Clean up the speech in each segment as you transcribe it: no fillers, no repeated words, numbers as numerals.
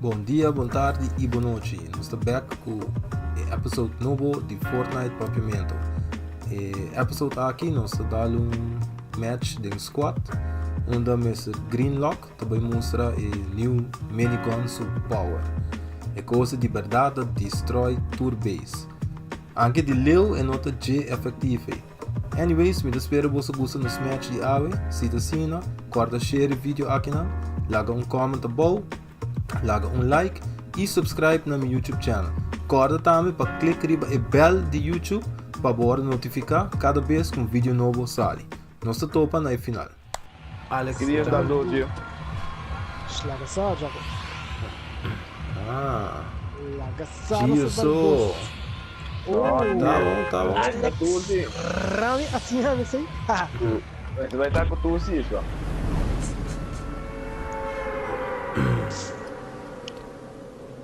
Bom dia, boa tarde e boa noite. Nós estamos back com o episódio novo de Fortnite Papiamento. Episódio aqui nós damos um match de squad, onde nós Green Lock também mostra o new minigun super power. É coisa de verdade destrói tour base. Anche de leu é nota G efetivo. Anyways, me espero que você goste desse match de ave. Se você assina, corta share o vídeo aqui, laga um comment bom, laga um like e subscribe no meu YouTube channel. Corta também para clicar no bell de YouTube para poder notificar cada vez que um vídeo novo sai. Nós estamos topa no final. Alex, queria dar download. Laga só, Jaco. Laga só. Gilson. Tá bom. Rami, assim, Rami, sei. Você vai estar com tu, Cisco.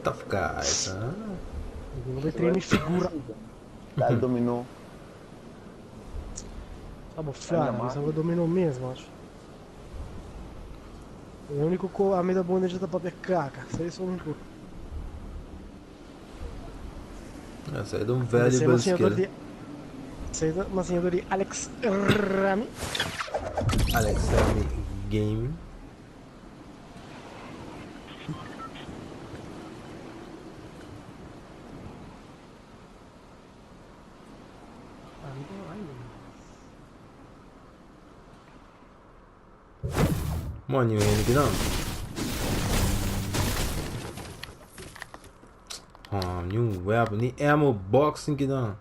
Tough guys, Não vai treinar figura. Dá dominou. Tá bom, fiado, mas eu dominou mesmo, acho. O único que a meia bunda já tá pra ver caca. Isso aí só um pouco. Essa aí é um valuable skill. Essa aí é uma senhora de Alex Rami. Alex Rami Game. Mano, eu ainda que não. New weapon, ni ammo boxing que não.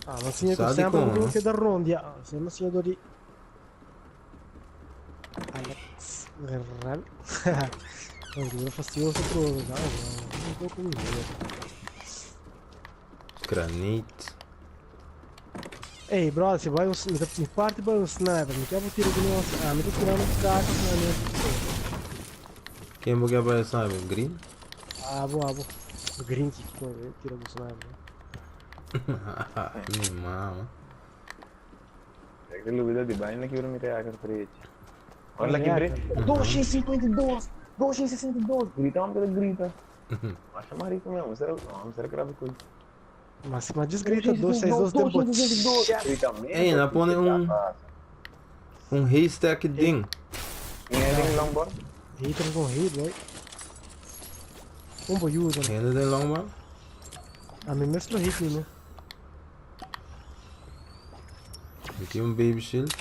Mas sim, eu sempre vou ter da ronda. Essa é uma senhora de Alex Rami. Eu fastidioso pro não tô com medo. Granite. Ei, brother, você vai me parte para o sniper, me quer tirar de novo. Me tô tirando um cara na minha. Quem vai quebrar esse sniper? Green? Boa. O green que tira do sniper. Mama. É que dúvida de baixo, que eu não me tenho a frente. Olha aqui, Bre. 2x62. Grita, uma grita. Acha marico mesmo, será que era coisa? Mas desgrita 262 depois. Ei, não põe um haystack ding. Quem é tem longboard? Haters vão rir, boy. Como usa, né? Ainda tem longboard? A mim mesmo hit, né? Aqui um baby shield.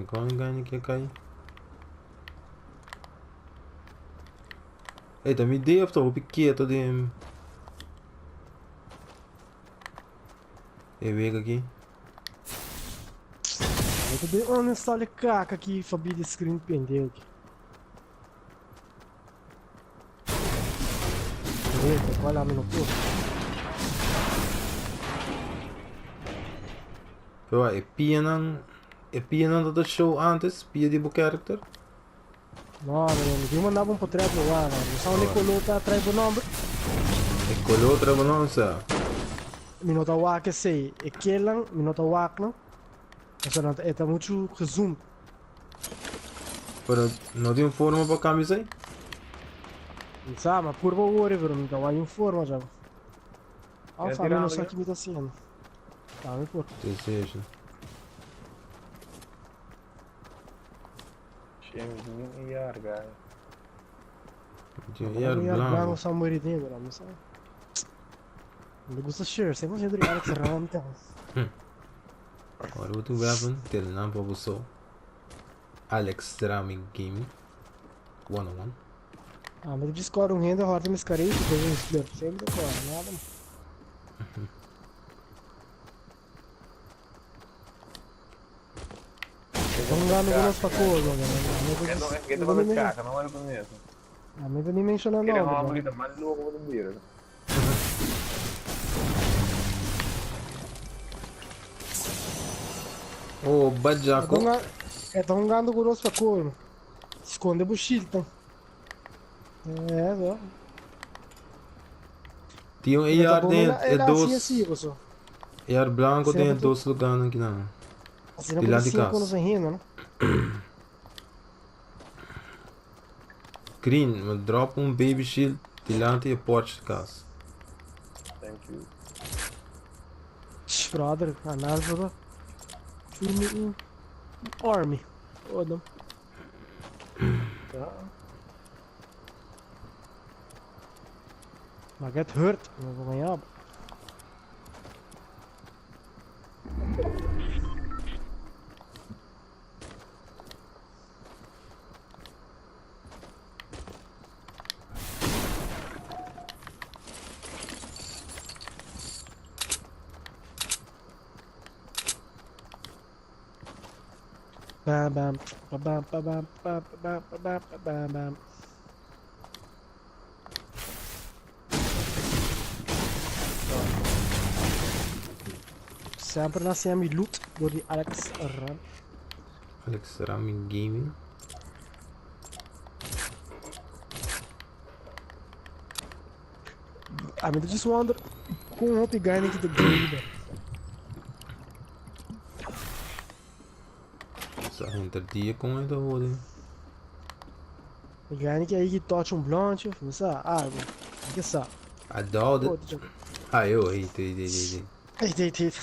Kung ganha que cai. Eita, me dei after o piqueto de. Eu vejo aqui. Eu tô bem. Não instale caca aqui, Fabi de screen pendeu aqui. Eita, vai lá, meu posto. Pero é pia não do show antes, pia de bo character. Não, eu mandava um pro trap lá, não só onde colou tá atrás do nome. E colou outra não sa. Minota wak sei, e kelang minota wak não. Essa não é muito resumo. Pero não tem forma para camisa aí? Não sabe, mas por favor, não me dá uma forma já. Ah, família não sabe que me tá sendo. Tá, me por. Desejo. Cheio e arga. Dinheiro Blanco blanco. só moridinho, não sabe. Não gosta de share, sem você de Alex Rami então. Agora outro weapon, ter não para você. Alex Rami Game. 101. Mas eu discordo um renda, roda me escarei, depois um split. Sempre decora, nada. Vamos lá no nosso pacote, galera. Que não é caca, não é com isso. Não nem mencionando Ele é nada. uma bonita mais louca do beiro. Oh, badjaco. Estão jogando conosco pra cor. Esconde a buchita, então. É, só. Tinha um Ele tá AR bom, dentro, é ele assim, doce. pessoal. AR branco Sempre dentro, tô- doce lugar aqui não. Assim, não De por lá de 5 anos casa. rindo, né? Green, mas dropa um baby shield delante e porta de casa. Thank you. Brother, a NASA filme um army. Foda. Tá. Mas get hurt, não vou ganhar. Bam, bam, bam, bam, bam, bam, bam, bam, bam, bam. Sempre na semi-loot door die Alex Ram. Alex Rami Gaming. Ah, men just wonder hoe hoop je guy niet de game. Essa gente dia com ainda hoje. Je guy niet aí que touch blondje, não sabe? Ah, que sabe? I doubt Oh, it. Ah, eu hei. Eet.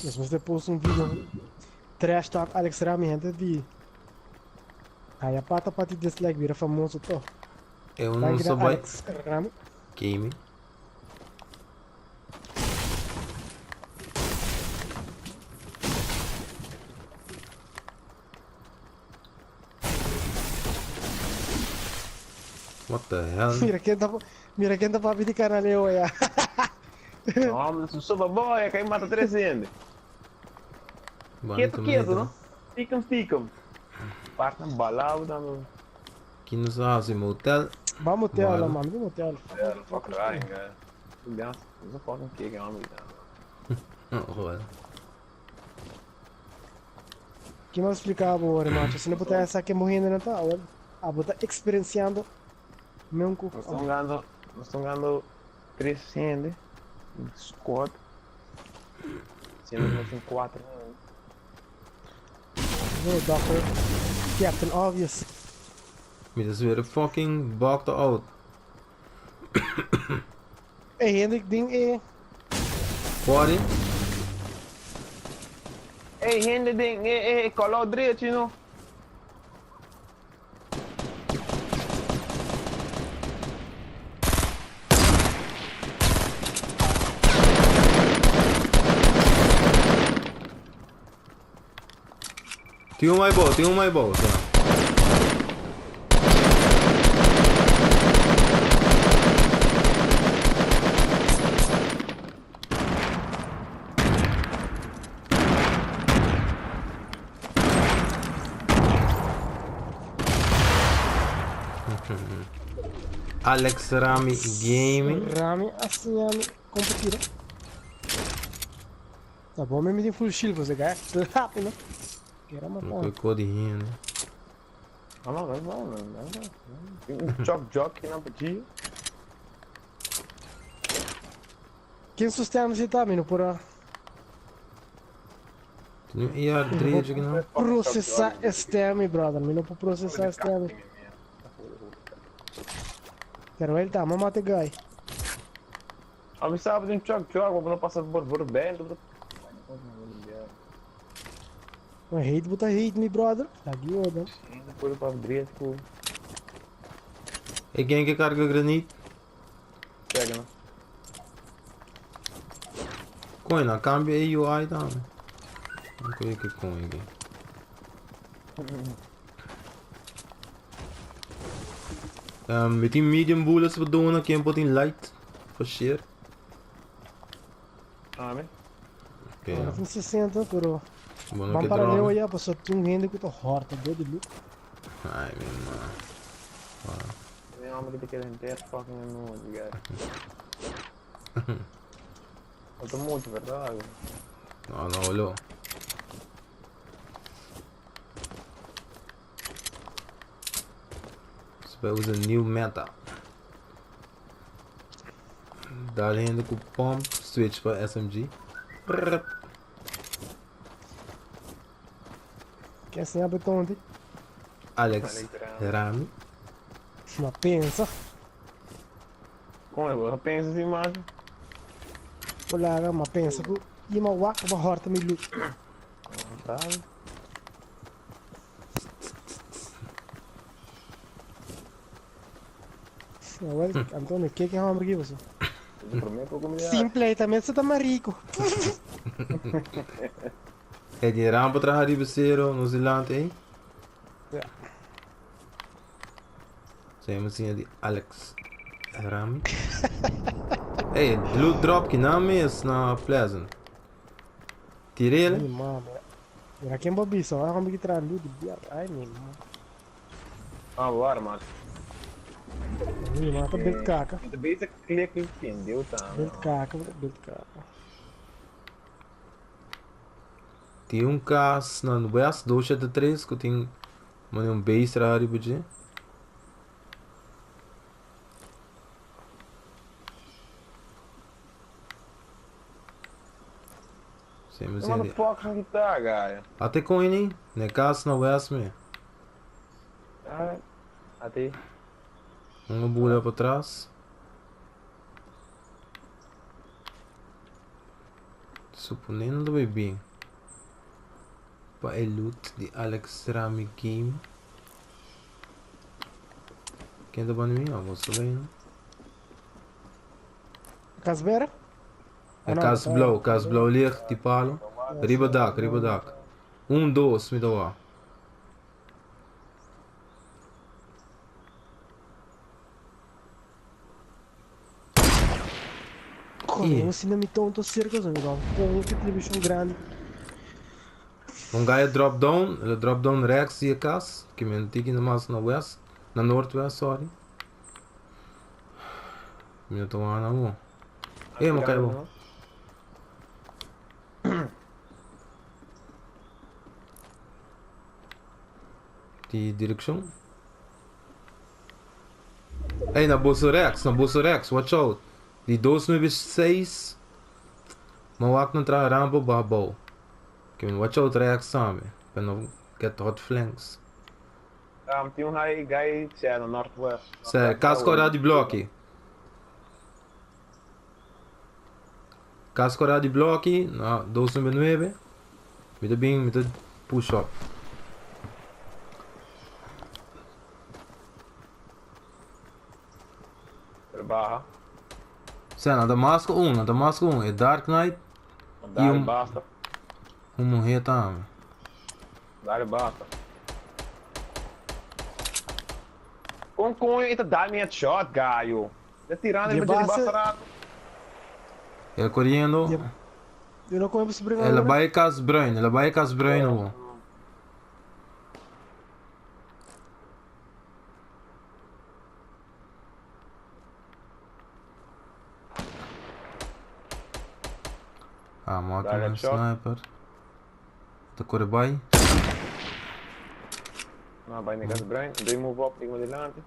Mas você posta vídeo trash talk Alex Ram gente de aí a pata para te dislike vira famoso to. Eu não sou bem Alex Ram. gaming. What the hell? Mira quem tá para pedir canal eu ya. Não, mas se sopa boia, quem mata 300. Quieto, não? Sticam. Parte na balada, mano. Aqui nos Ásia, motel. Vamos ter ela, mano, vamos ter ela. Fuck right, cara. Aliás, não pode um que ganhar, Olha. Que mais explicar agora, macho? Se não botar essa aqui morrendo, não tá? Olha, botar experienciando. Mesmo com. Nós estamos ganhando 300 squad. Sendo que nós temos 4. Oh, Doctor. Captain Obvious. Mir is weer fucking bakte out. Hey, Hendrik, ding, Body? Hey, gente, ding, cola o direito, não? Tem um mais bom, tá? Alex Rami Gaming. Rami, assim, competir. Tá bom, mesmo tem full shield, você ganha rápido, né? Era uma Foi codinha, né? Não, não. Tem um jock na partida. Quem sustenta você tá, menino, por a Tem um IR3 aqui não? processar STM, brother, menino, para processar STM. Quero ele tá, mas mata guy. A mim sabe de um jock, vou não passar por bem. Mas hate, botar hate, me brother. Lagi, ó, Depois para direito. E quem que carga granito? Pega, né? Coina, cambia aí o UI tá? Não sei o que coin aqui. We tem medium bullets we doen aqui, um pouquinho light. For share. Ah, bem? Ok. Agora tem 60, pero... Bueno, Vamos que para drone. Leo aí, pessoal, tem um rende que eu tô horta, doido de loot. Ai, meu irmão. tem uma que quer inteiro fucking no cara. Eu tô muito, verdade? Não, não olhou. Você vai usar new meta. Dá ainda com o pump, switch para SMG. Quer ser a betão de? Alex Rami. Uma pensa. Como eu penso assim, mas. Olha, uma pensa que ia uma waka, uma horta me luta. Tá. Antônio, o que é uma aqui você? Simple. Simple, também você tá mais rico. É de rampa para arriba zero no Zealand, hein? Temos de Alex Rami. Ei, loot drop que não mesmo na Pleasant. Tirei ele. Ai, mano. Era quem bobi só, vai como que traz luz de biar. Ai, meu irmão. Ah, bora, mas. Ai, mano, tá bem caca. The basic clear que entendeu, tá? Bem caca, bem caca. Tem um caso no West 273 que tem um base para arriba de. Mano, foco no guitarra, cara. Até com ele, na casa no West mesmo. Ah, até. Uma bolha para trás. Suponendo bem. Para a loot de Alex Rami Game. Quem tá bom em mim? Vou subir. Casbera? É caso blow ali, tipo alo. Riba dak. 1, 2, me dá lá. Como se não me tonto cerca, amigo. Com que televisão grande. Um gajo drop down Rex e a casa, que me antigo ainda mais na West, na Northwest, sorry. Me estou lá na mão. Ei, meu caiu. De direção. Ei, na bolsa Rex, watch out. De 296, mas não traz rampa babou. Que watch out Rex sabe, para não get hot flanks. Tem um high guy no Northwest. Se cascorado de bloque. Cascorado de bloque, na 299. Me dá bem, me dá push up. Barra. Se na Damasco 1, é Dark Knight. Dá basta. Morrer tá. Dá basta. Com ele dá minha shot, gaio. Tá tirando ele de bastard. Ele correndo. Eu não conheço brigar. Ela vai com as brain, Ah, máquina sniper. Tá corre bem. Não, vai negar o brain. Dei move up, digo adelante.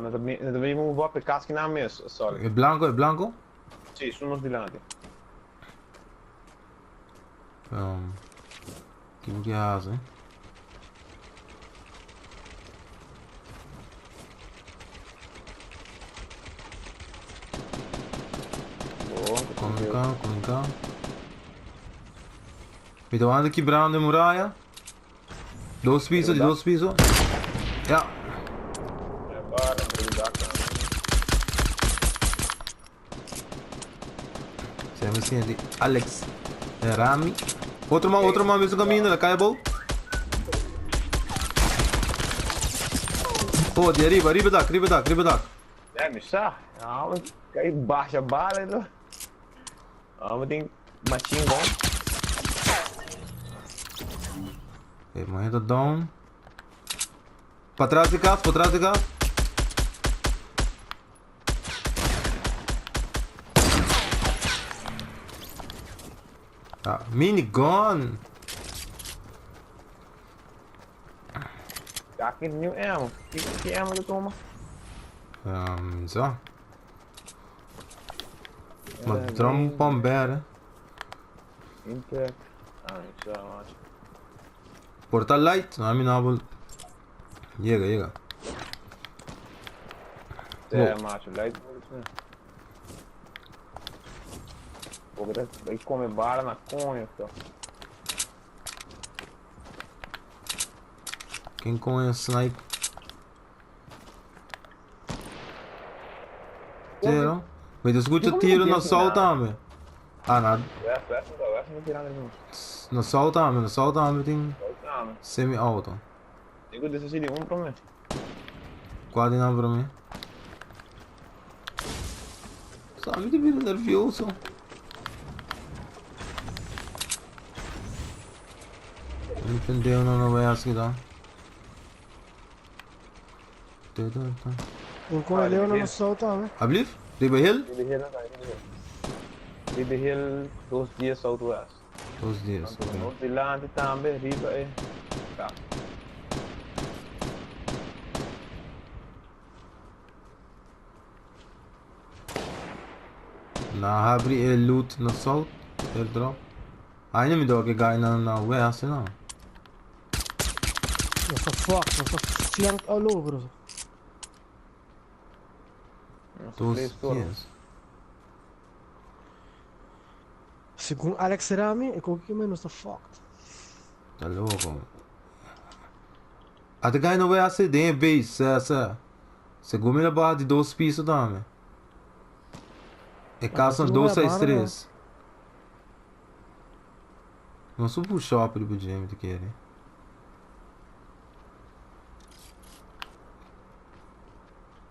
Mas também move up, casca na mesa, sorry. É blanco? Sim, somos adelante. Que é asa, hein? Com cá. Me dá anda quebrando a muralha. 2 pisos. Yeah. Chama assim de Alex Rami. Outro mal mesmo caminho, ela cai a boa. Oh, de arriba dak. É, me chá. Cai baixa a bala, não. Mas tem machine gun. Ok, mas ainda down. Pra trás de cá, pra trás de cá. Tá, minigun. Yakin new ammo. Que ammo ele toma? Zo. Maar drum bomberen. Impact. Ah, isso é ótimo. Portal light, não é minável. Chega. É, macho, light bullets, né? Porque vai comer bala na conha, só. Quem conhece snipe? Tiro. Mas escuta tiro no sol também. Ah, nada. Essa não tirar nenhum. No sol também tem semi-auto. Tem que descer de um pra mim. Quase não para mim. Sabe de vira nervioso. Não entendeu, não vai assim, tá? Encolheu no sol também. Ablif? Riba Hill? Riba Hill, 2 dias southwest. 2 dias. North de Lante também, Riba é. Tá. Na abri loot no sol, airdrop. Ainda me deu que guy na warehouse não. Nossa fuck, flanked all over. 2 dias. Segundo Alex Rami, é qualquer menos tá fucked. Tá louco. Até guy na warehouse tem base, essa. Segundo a barra de 2 pisos também. É caça 263. Não sou pro shopping do Jamie de querer.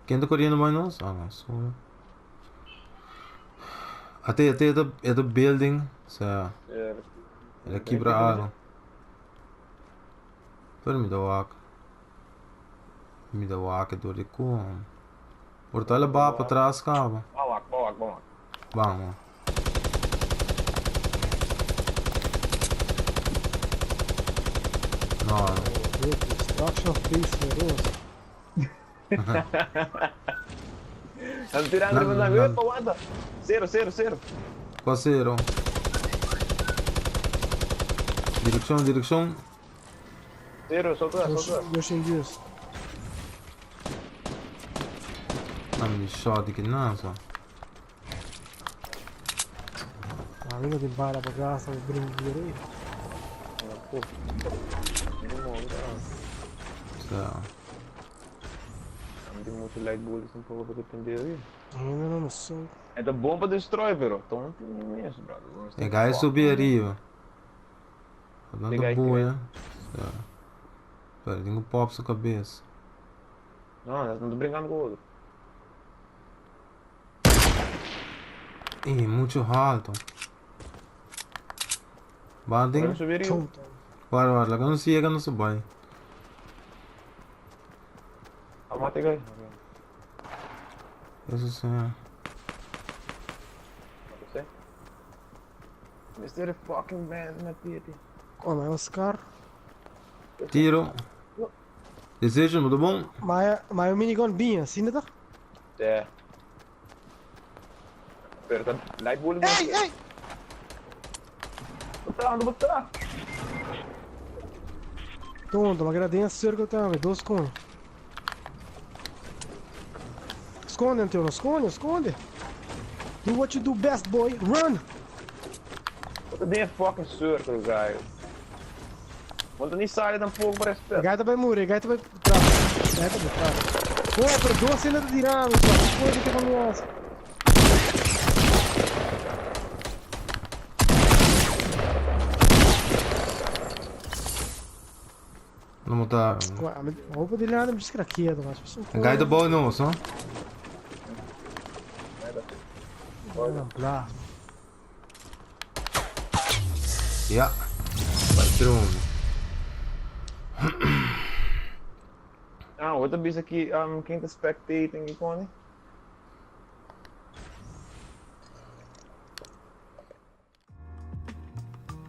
Quem tá correndo mais não? Ah, não, sou. Até é do building. É aqui pra área. Pero me dá o AK do recuo. Portal é barra pra trás, cabo. Bom. Vamos. Não. Destruction of base, feroz. Estão tirando de mandar ver, pô, anda. 0. Qual zero? Direção. 0, solta. Rushing gears. I'm shot aqui não, só. A linha de bala pra gastar o brinquedo aí. Não tem muito light bullets um pouco pra depender aí. Ainda não sei. É da bom pra destrói, pero. Então não tem imenso, brother. É guy subir ali, ó. Tá dando Pegar boa, Pera, tem um pop na sua cabeça. Não, eu não tô brincando com o outro. Ih, muito alto. Banding. Vamos subir aí. Para, lá que não chega no subai. Mata aí. Isso sim. Você? Mr. fucking man, na tete. Como é os caras? Tiro. Desejo, muito bom. Mas o minigun binha, assim, né? É. Pero tá light bullet. Ei! Botar. Tonto, uma gradinha cerca também, 2 com. Esconde, Antônio, esconde. Do what you do best, boy. Run! Bota dentro fucking circle, guys. Quando nem sai tampouco parece A perto. gaita vai morrer, a gaita vai pra trás. Pô, pero 2 ainda tá tirando, só. Que coisa que ameaça. Vamos tá. A roupa dele nada me descraqueado, mas pessoal. Guy do ball não, só. Blá. Yeah. Vai drone. Ah, outra vez aqui, quem tá spectating aqui, Connie?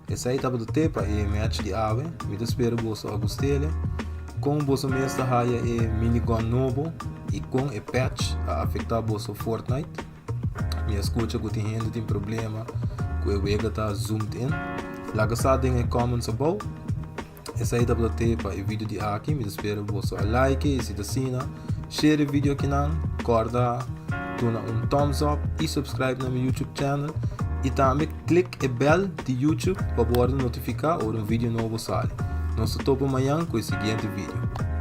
Esse aí estava do tempo é match de ave, me espero você gostele. Com você mesmo raia é minigun novo e com é patch a afetar você Fortnite. Me escuta que tem problema que o wega tá zoomed in. Laga sa ding e comments about. Esse aí estava do tempo é vídeo de aqui, me espero você like, se assina, share o vídeo aqui não, corda, tuna thumbs up e subscribe no meu YouTube channel. E também clique a bell de YouTube para poder notificar ou um vídeo novo sai. Nós topo amanhã com o seguinte vídeo.